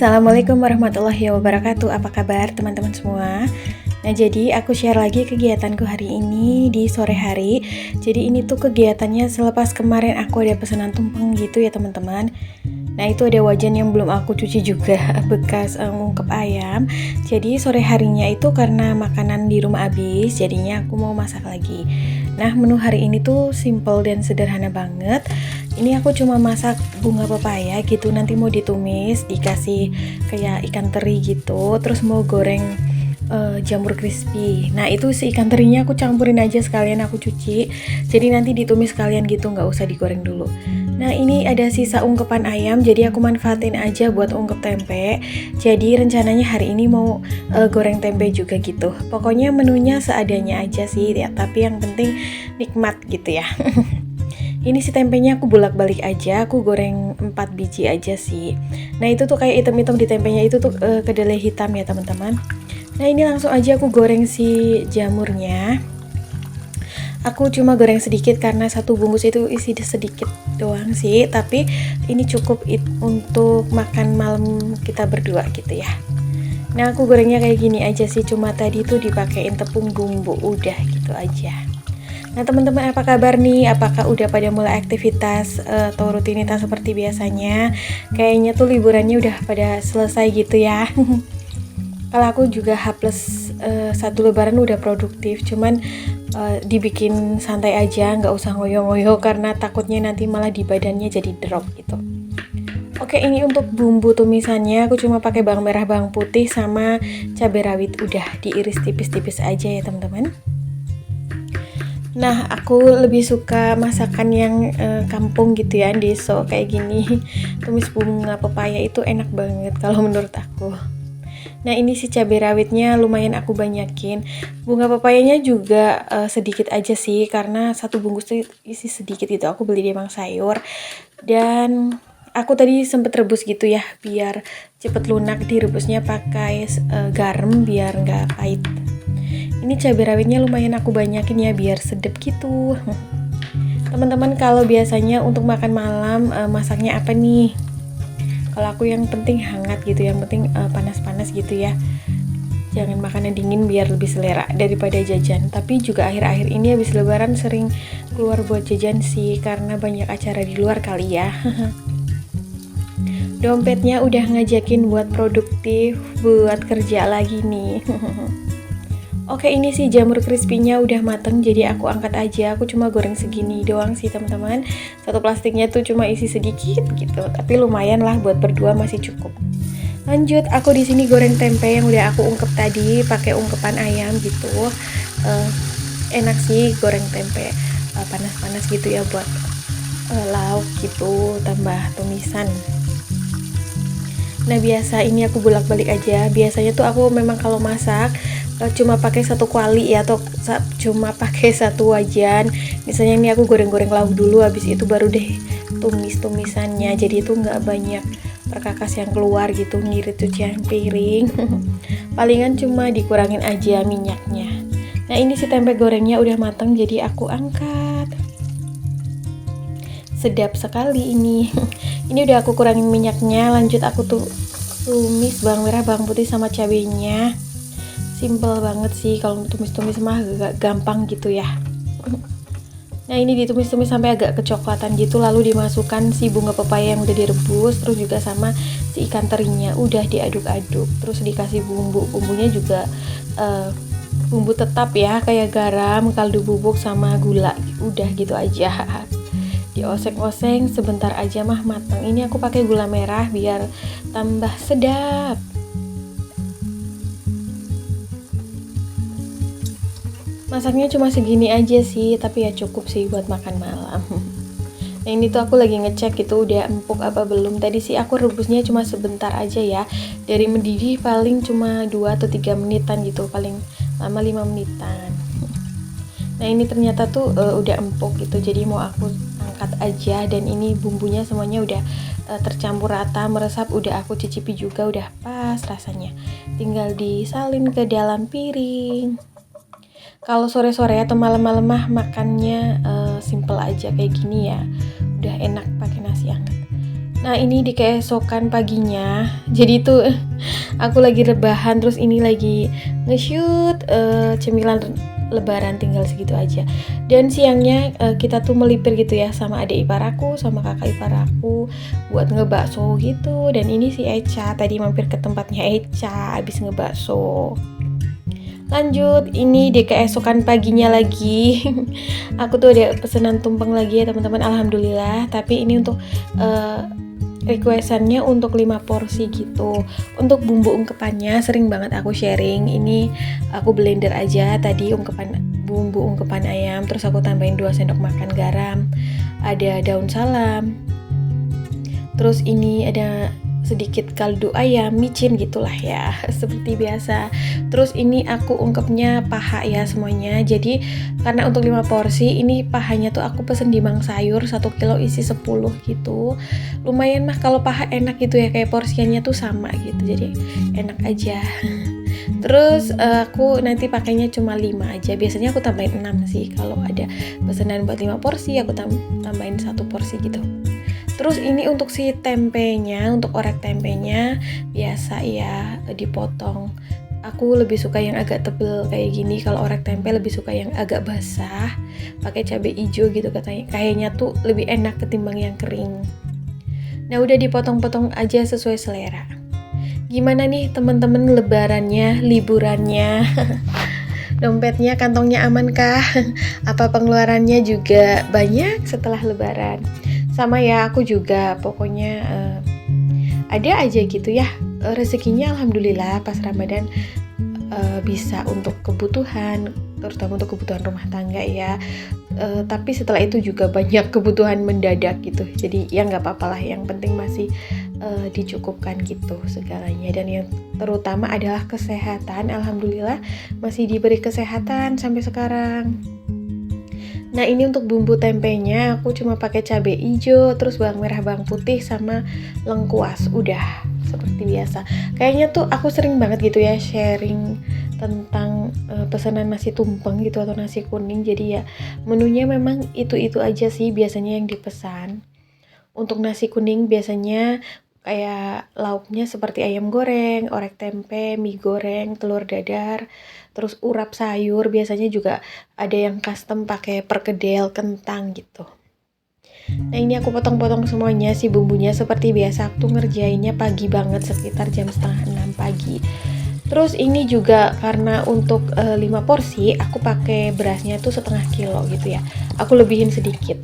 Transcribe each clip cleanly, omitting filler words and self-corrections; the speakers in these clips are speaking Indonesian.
Assalamualaikum warahmatullahi wabarakatuh. Apa kabar teman-teman semua? Nah, jadi aku share lagi kegiatanku hari ini di sore hari. Jadi ini tuh kegiatannya selepas kemarin aku ada pesanan tumpeng gitu ya teman-teman. Nah, itu ada wajan yang belum aku cuci juga, bekas ungkep ayam. Jadi sore harinya itu karena makanan di rumah habis, jadinya aku mau masak lagi. Nah, menu hari ini tuh simple dan sederhana banget. Ini aku cuma masak bunga pepaya gitu, nanti mau ditumis, dikasih kayak ikan teri gitu, terus mau goreng jamur crispy. Nah, itu si ikan terinya aku campurin aja sekalian aku cuci. Jadi nanti ditumis sekalian gitu, nggak usah digoreng dulu. Nah, ini ada sisa ungkepan ayam, jadi aku manfaatin aja buat ungkep tempe. Jadi rencananya hari ini mau goreng tempe juga gitu. Pokoknya menunya seadanya aja sih ya, tapi yang penting nikmat gitu ya. Ini si tempenya aku bolak-balik aja, aku goreng 4 biji aja sih. Nah, itu tuh kayak item-item di tempenya itu tuh kedelai hitam ya teman-teman. Nah, ini langsung aja aku goreng si jamurnya. Aku cuma goreng sedikit karena satu bungkus itu isi sedikit doang sih, tapi ini cukup untuk makan malam kita berdua gitu ya. Nah, aku gorengnya kayak gini aja sih, cuma tadi tuh dipakein tepung bumbu, udah gitu aja. Nah, teman-teman apa kabar nih? Apakah udah pada mulai aktivitas atau rutinitas seperti biasanya? Kayaknya tuh liburannya udah pada selesai gitu ya. Kalau aku juga H+1 lebaran udah produktif, cuman dibikin santai aja, nggak usah ngoyo-ngoyo karena takutnya nanti malah di badannya jadi drop gitu. Oke, ini untuk bumbu tumisannya aku cuma pakai bawang merah, bawang putih sama cabai rawit, udah diiris tipis-tipis aja ya teman-teman. Nah, aku lebih suka masakan yang kampung gitu ya, deso kayak gini. Tumis bunga pepaya itu enak banget kalau menurut aku. Nah, ini si cabai rawitnya lumayan aku banyakin. Bunga pepayanya juga sedikit aja sih, karena satu bungkus tuh isi sedikit itu aku beli di Mang Sayur. Dan aku tadi sempet rebus gitu ya, biar cepet lunak. Direbusnya pakai garam biar nggak pahit. Ini cabai rawitnya lumayan aku banyakin ya biar sedep gitu. Teman-teman kalau biasanya untuk makan malam masaknya apa nih? Kalau aku yang penting hangat gitu, yang penting panas-panas gitu ya. Jangan makanan dingin biar lebih selera daripada jajan. Tapi juga akhir-akhir ini habis lebaran sering keluar buat jajan sih, karena banyak acara di luar kali ya. Dompetnya udah ngajakin buat produktif, buat kerja lagi nih. Oke, ini sih jamur crispy-nya udah mateng, jadi aku angkat aja. Aku cuma goreng segini doang sih teman-teman. Satu plastiknya tuh cuma isi sedikit gitu, tapi lumayan lah buat berdua, masih cukup. Lanjut, aku di sini goreng tempe yang udah aku ungkep tadi pakai ungkepan ayam gitu. Enak sih goreng tempe panas-panas gitu ya buat lauk gitu, tambah tumisan. Nah, biasa ini aku bolak-balik aja. Biasanya tuh aku memang kalau masak cuma pakai satu kuali ya, atau cuma pakai satu wajan. Misalnya ini aku goreng-goreng lauk dulu, habis itu baru deh tumis-tumisannya. Jadi itu nggak banyak perkakas yang keluar gitu, ngirit cucian piring. Palingan cuma dikurangin aja minyaknya. Nah, ini si tempe gorengnya udah matang, jadi aku angkat. Sedap sekali ini. Ini udah aku kurangin minyaknya. Lanjut aku tuh tumis bawang merah, bawang putih sama cabenya. Simple banget sih, kalau tumis-tumis mah agak gampang gitu ya. Nah, ini ditumis-tumis sampai agak kecoklatan gitu, lalu dimasukkan si bunga pepaya yang udah direbus, terus juga sama si ikan terinya udah diaduk-aduk, terus dikasih bumbunya juga bumbu tetap ya, kayak garam, kaldu bubuk sama gula, udah gitu aja. Dioseng-oseng sebentar aja mah matang. Ini aku pakai gula merah biar tambah sedap. Masaknya cuma segini aja sih, tapi ya cukup sih buat makan malam. Nah, ini tuh aku lagi ngecek gitu udah empuk apa belum. Tadi sih aku rebusnya cuma sebentar aja ya. Dari mendidih paling cuma 2 atau 3 menitan gitu, paling lama 5 menitan. Nah, ini ternyata tuh udah empuk gitu, jadi mau aku angkat aja. Dan ini bumbunya semuanya udah tercampur rata, meresap, udah aku cicipi juga, udah pas rasanya. Tinggal disalin ke dalam piring. Kalau sore-sore atau malam-malam mah makannya simple aja kayak gini ya, udah enak pakai nasi hangat. Nah ini di keesokan paginya, jadi tuh aku lagi rebahan, terus ini lagi nge-shoot cemilan lebaran, tinggal segitu aja. Dan siangnya kita tuh melipir gitu ya sama adik ipar aku, sama kakak ipar aku buat ngebakso gitu. Dan ini si Eca, tadi mampir ke tempatnya Eca abis ngebakso. Lanjut, ini di keesokan paginya lagi aku tuh ada pesanan tumpeng lagi ya teman-teman, alhamdulillah. Tapi ini untuk requestannya untuk 5 porsi gitu. Untuk bumbu ungkepannya sering banget aku sharing. Ini aku blender aja tadi bumbu ungkepan ayam, terus aku tambahin 2 sendok makan garam, ada daun salam, terus ini ada sedikit kaldu ayam, micin gitulah ya, seperti biasa. Terus ini aku ungkepnya paha ya semuanya. Jadi karena untuk 5 porsi, ini pahanya tuh aku pesen di Mang Sayur 1 kilo isi 10 gitu. Lumayan mah kalau paha enak gitu ya, kayak porsiannya tuh sama gitu. Jadi enak aja. Terus aku nanti pakainya cuma 5 aja. Biasanya aku tambahin 6 sih. Kalau ada pesanan buat 5 porsi, aku tambahin 1 porsi gitu. Terus ini untuk si tempenya, untuk orek tempenya biasa ya dipotong. Aku lebih suka yang agak tebel kayak gini. Kalau orek tempe lebih suka yang agak basah, pakai cabai hijau gitu katanya. Kayaknya tuh lebih enak ketimbang yang kering. Nah udah dipotong-potong aja sesuai selera. Gimana nih teman-teman lebarannya, liburannya? Dompetnya, kantongnya aman kah? Apa pengeluarannya juga banyak setelah lebaran? Sama ya, aku juga pokoknya ada aja gitu ya, rezekinya alhamdulillah pas Ramadan bisa untuk kebutuhan, terutama untuk kebutuhan rumah tangga ya. Tapi setelah itu juga banyak kebutuhan mendadak gitu. Jadi ya nggak apa-apa lah, yang penting masih dicukupkan gitu segalanya. Dan yang terutama adalah kesehatan, alhamdulillah masih diberi kesehatan sampai sekarang. Nah ini untuk bumbu tempenya aku cuma pakai cabai hijau, terus bawang merah, bawang putih, sama lengkuas. Udah seperti biasa. Kayaknya tuh aku sering banget gitu ya sharing tentang pesanan nasi tumpeng gitu atau nasi kuning. Jadi ya menunya memang itu-itu aja sih biasanya yang dipesan. Untuk nasi kuning biasanya kayak lauknya seperti ayam goreng, orek tempe, mie goreng, telur dadar, terus urap sayur. Biasanya juga ada yang custom pakai perkedel, kentang gitu. Nah ini aku potong-potong semuanya sih bumbunya seperti biasa. Aku tuh ngerjainnya pagi banget, sekitar jam 5:30 pagi. Terus ini juga karena untuk 5 porsi aku pakai berasnya tuh 1/2 kilo gitu ya. Aku lebihin sedikit.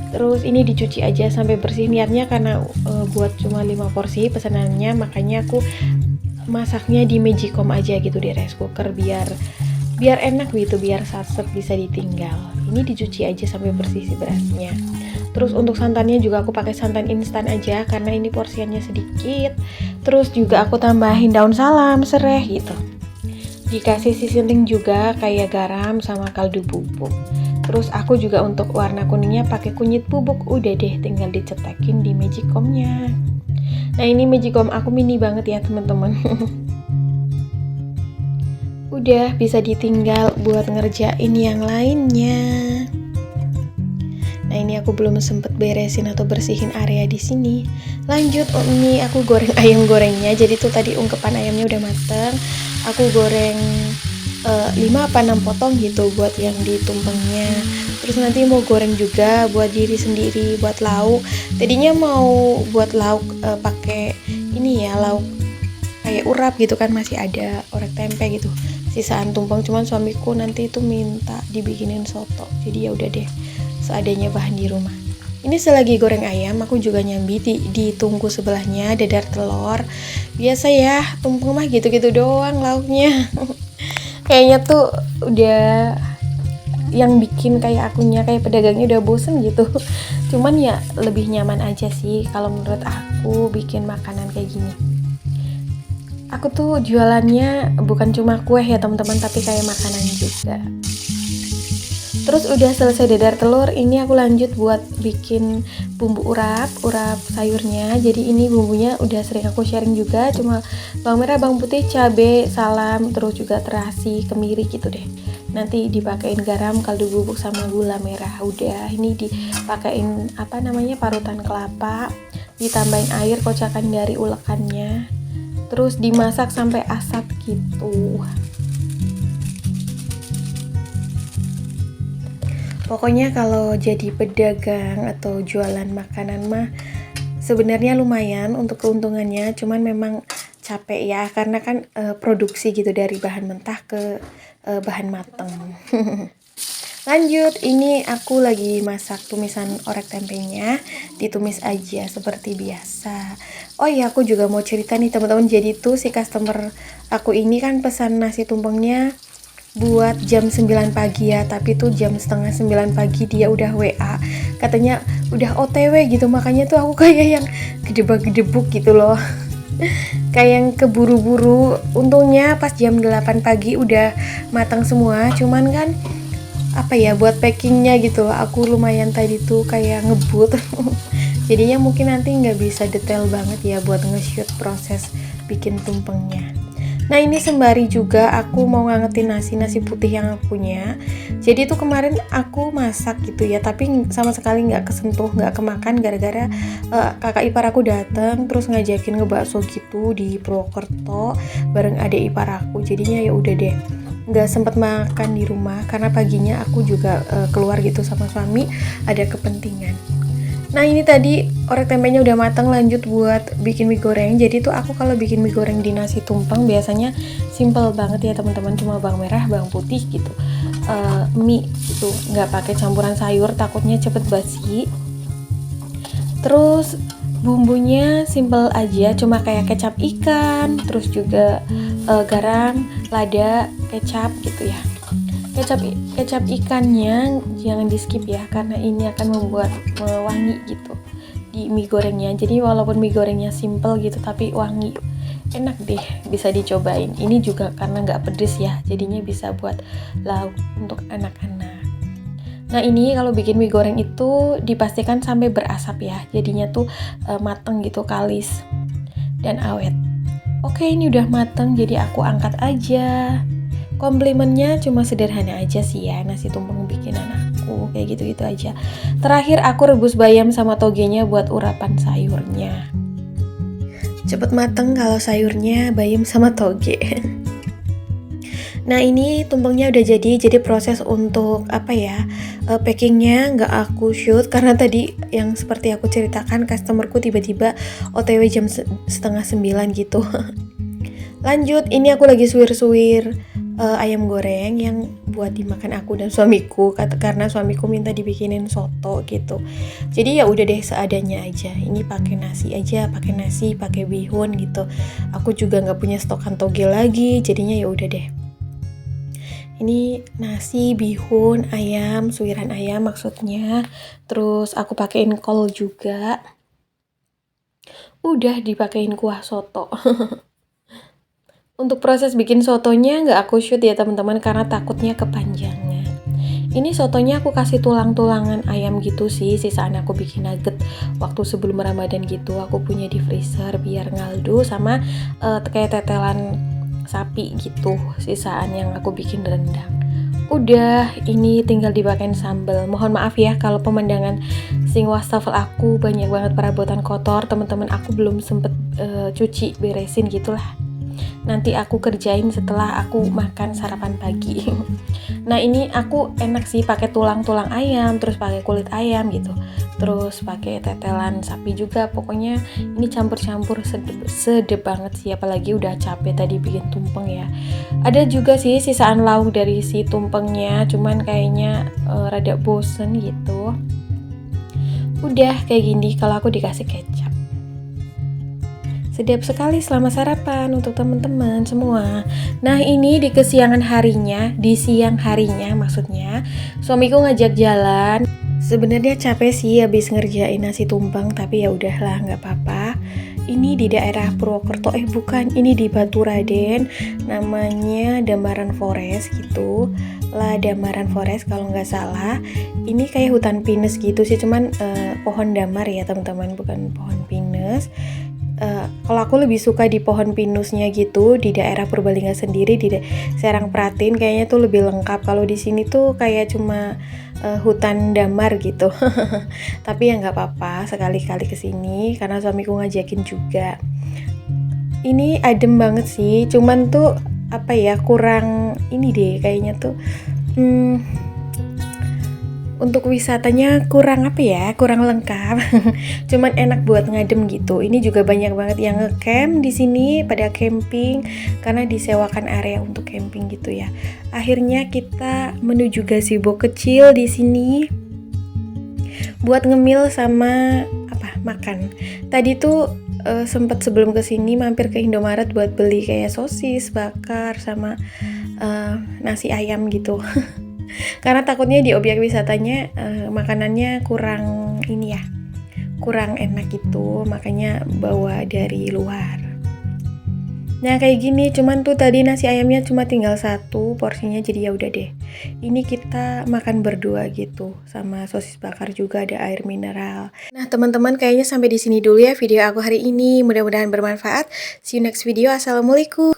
Terus ini dicuci aja sampai bersih, niatnya karena buat cuma 5 porsi pesanannya, makanya aku masaknya di magicom aja gitu, di rice cooker, biar enak gitu, biar satset bisa ditinggal. Ini dicuci aja sampai bersih si berasnya. Terus untuk santannya juga aku pakai santan instan aja karena ini porsiannya sedikit. Terus juga aku tambahin daun salam, serai gitu. Dikasih seasoning juga kayak garam sama kaldu bubuk. Terus aku juga untuk warna kuningnya pakai kunyit bubuk. Udah deh, tinggal dicetakin di magicomnya. Nah ini magicom aku mini banget ya teman-teman. Udah bisa ditinggal buat ngerjain yang lainnya. Nah ini aku belum sempet beresin atau bersihin area di sini. Lanjut, ini aku goreng ayam gorengnya. Jadi tuh tadi ungkepan ayamnya udah mateng. Aku goreng 5 apa 6 potong gitu buat yang di tumpengnya. Terus nanti mau goreng juga buat diri sendiri, buat lauk. Tadinya mau buat lauk pakai ini ya, lauk kayak urap gitu kan, masih ada orek tempe gitu, sisaan tumpeng. Cuman suamiku nanti itu minta dibikinin soto. Jadi ya udah deh, seadanya bahan di rumah. Ini selagi goreng ayam, aku juga nyambi di tungku sebelahnya dadar telur. Biasa ya, tumpeng mah gitu-gitu doang lauknya. Kayaknya tuh udah yang bikin kayak akunya, kayak pedagangnya udah bosen gitu. Cuman ya lebih nyaman aja sih kalau menurut aku bikin makanan kayak gini. Aku tuh jualannya bukan cuma kue ya teman-teman, tapi kayak makanan juga. Terus udah selesai dadar telur, ini aku lanjut buat bikin bumbu urap sayurnya. Jadi ini bumbunya udah sering aku sharing juga, cuma bawang merah, bawang putih, cabai, salam, terus juga terasi, kemiri gitu deh. Nanti dipakein garam, kaldu bubuk, sama gula merah. Udah, ini dipakein parutan kelapa. ditambahin air kocakan dari ulekannya, terus dimasak sampai asap gitu. Pokoknya kalau jadi pedagang atau jualan makanan mah sebenarnya lumayan untuk keuntungannya, cuman memang capek ya, karena kan produksi gitu dari bahan mentah ke bahan mateng. Lanjut, ini aku lagi masak tumisan orek tempenya, ditumis aja seperti biasa. Oh iya, aku juga mau cerita nih teman-teman. Jadi tuh si customer aku ini kan pesan nasi tumpengnya buat jam 9 pagi ya, tapi tuh jam setengah 9 pagi dia udah WA. Katanya udah OTW gitu, makanya tuh aku kayak yang gedebak-gedebuk gitu loh. Kayak yang keburu-buru. Untungnya pas jam 8 pagi udah matang semua, cuman kan apa ya, buat packingnya gitu aku lumayan tadi tuh kayak ngebut. Jadinya mungkin nanti nggak bisa detail banget ya buat nge-shoot proses bikin tumpengnya. Nah ini sembari juga aku mau ngangetin nasi putih yang aku punya. Jadi tuh kemarin aku masak gitu ya, tapi sama sekali nggak kesentuh, nggak kemakan gara-gara kakak ipar aku datang terus ngajakin ngebakso gitu di Purwokerto bareng adik ipar aku. Jadinya ya udah deh, nggak sempet makan di rumah karena paginya aku juga keluar gitu sama suami, ada kepentingan. Nah ini tadi orek tempenya udah matang, lanjut buat bikin mie goreng. Jadi tuh aku kalau bikin mie goreng di nasi tumpeng biasanya simple banget ya teman-teman, cuma bawang merah, bawang putih gitu, mie gitu, nggak pakai campuran sayur takutnya cepet basi. Terus bumbunya simple aja, cuma kayak kecap ikan, terus juga garam, lada, kecap gitu ya. Kecap ikannya jangan di skip ya, karena ini akan membuat wangi gitu di mie gorengnya. Jadi walaupun mie gorengnya simple gitu tapi wangi, enak deh, bisa dicobain. Ini juga karena nggak pedes ya, jadinya bisa buat lauk untuk anak-anak. Nah ini kalau bikin mie goreng itu dipastikan sampai berasap ya, jadinya tuh mateng gitu, kalis dan awet. Oke, ini udah mateng, jadi aku angkat aja. Komplimennya cuma sederhana aja sih ya, nasi tumpeng bikinan aku kayak gitu-gitu aja. Terakhir aku rebus bayam sama togenya buat urapan sayurnya. Cepet mateng kalau sayurnya bayam sama toge. Nah ini tumpengnya udah jadi proses untuk apa ya, packingnya nggak aku shoot karena tadi yang seperti aku ceritakan customerku tiba-tiba OTW jam setengah 9 gitu. Lanjut, ini aku lagi suwir-suwir ayam goreng yang buat dimakan aku dan suamiku, karena suamiku minta dibikinin soto gitu. Jadi ya udah deh seadanya aja. Ini pakai nasi aja, pakai bihun gitu. Aku juga nggak punya stokan toge lagi, jadinya ya udah deh. Ini nasi, bihun, ayam, suiran ayam maksudnya. Terus aku pakein kol juga. Udah dipakein kuah soto. Untuk proses bikin sotonya nggak aku shoot ya teman-teman, karena takutnya kepanjangan. Ini sotonya aku kasih tulang-tulangan ayam gitu sih, sisaan aku bikin nugget waktu sebelum Ramadan gitu. Aku punya di freezer biar ngaldu, sama kayak tetelan sapi gitu, sisaan yang aku bikin rendang. Udah, ini tinggal dipakein sambal. Mohon maaf ya kalau pemandangan sing wastafel aku banyak banget perabotan kotor, teman-teman. Aku belum sempet cuci beresin gitulah. Nanti aku kerjain setelah aku makan sarapan pagi. Nah ini aku enak sih pakai tulang-tulang ayam, terus pakai kulit ayam gitu, terus pakai tetelan sapi juga. Pokoknya ini campur-campur sedep banget sih, apalagi udah capek tadi bikin tumpeng ya. Ada juga sih sisaan lauk dari si tumpengnya, cuman kayaknya rada bosen gitu. Udah kayak gini kalau aku dikasih kecap. Sedap sekali selama sarapan untuk teman-teman semua. Nah ini di siang harinya maksudnya, suamiku ngajak jalan. Sebenarnya capek sih habis ngerjain nasi tumpeng, tapi ya udahlah nggak apa-apa. Ini di daerah Purwokerto, bukan, ini di Baturaden, namanya Dambaran Forest gitu. Dambaran Forest kalau nggak salah. Ini kayak hutan pinus gitu sih, cuman pohon damar ya teman-teman, bukan pohon pinus. Kalau aku lebih suka di pohon pinusnya gitu, di daerah Purbalingga sendiri, di Serang Pratin kayaknya tuh lebih lengkap. Kalau di sini tuh kayak cuma hutan damar gitu. Tapi ya nggak apa-apa, sekali-kali kesini karena suamiku ngajakin juga. Ini adem banget sih, cuman tuh apa ya, kurang ini deh kayaknya tuh. Untuk wisatanya kurang apa ya, kurang lengkap. Cuman enak buat ngadem gitu. Ini juga banyak banget yang ngecamp di sini, pada camping karena disewakan area untuk camping gitu ya. Akhirnya kita menuju gazebo kecil di sini buat ngemil sama apa makan. Tadi tuh sempat sebelum kesini mampir ke Indomaret buat beli kayak sosis bakar sama nasi ayam gitu. Karena takutnya di objek wisatanya makanannya kurang ini ya, kurang enak gitu, makanya bawa dari luar. Nah kayak gini, cuman tuh tadi nasi ayamnya cuma tinggal 1 porsinya, jadi ya udah deh. Ini kita makan berdua gitu, sama sosis bakar juga, ada air mineral. Nah teman-teman, kayaknya sampai di sini dulu ya video aku hari ini. Mudah-mudahan bermanfaat. See you next video. Assalamualaikum.